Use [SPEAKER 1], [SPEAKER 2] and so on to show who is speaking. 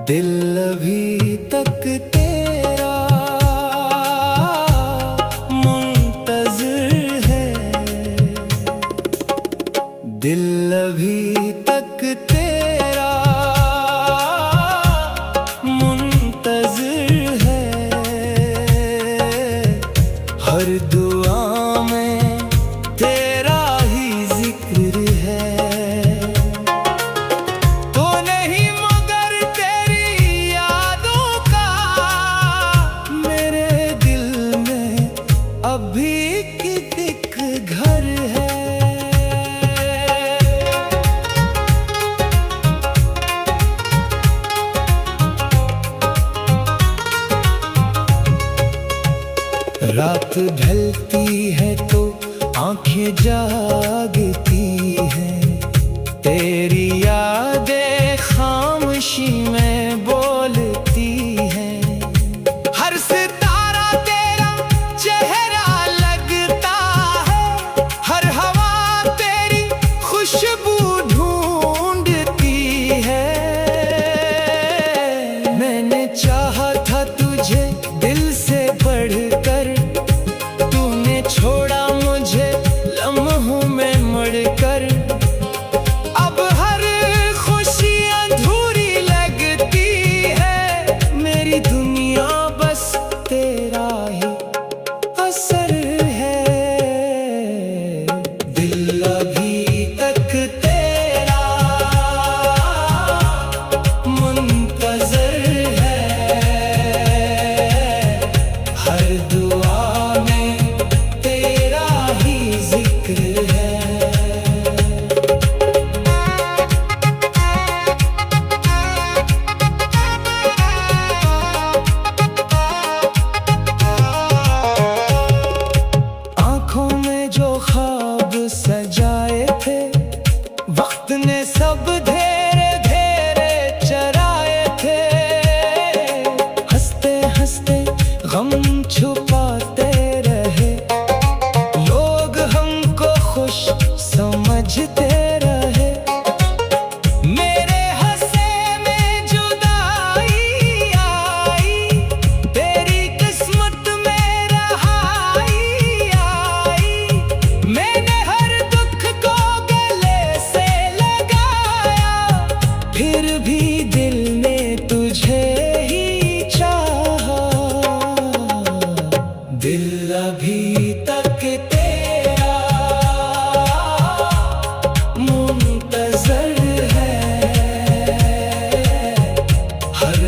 [SPEAKER 1] दिल अभी तक तेरा मुंतज़िर है, दिल अभी तक तेरा मुंतज़िर है। हर दुआ में तेरा ही जिक्र है। अभी कितक घर है। रात ढलती है तो आंखें जागती हैं, तेरी यादें खामोशी में बोलती हैं। हर सितारा तेरा चेहरा लगता है, हर हवा तेरी खुशबू ढूंढती है। मैंने चाहा था तुझे दिल से बढ़कर, तूने छोड़ा मुझे लम्हों में मुड़कर। अब हर खुशी अधूरी लगती है, मेरी दुनिया बस तेरा ही असर है। दिल अभी तक तेरा मुंतज़िर है, हर दुआ में तेरा ही जिक्र है। आँखों में जो ख्वाब सजाए थे, वक्त ने सब धेरे धेरे चराए थे। हंसते हंसते गम छुपाते रहे, लोग हमको खुश समझते रहे। मेरे हंसे में जुदाई आई, तेरी किस्मत में रहाई आई। मैंने हर दुख को गले से लगाया, फिर भी दिल ने तुझे ही चाहा। दिल अभी तक तेरा मुंतज़िर है, हर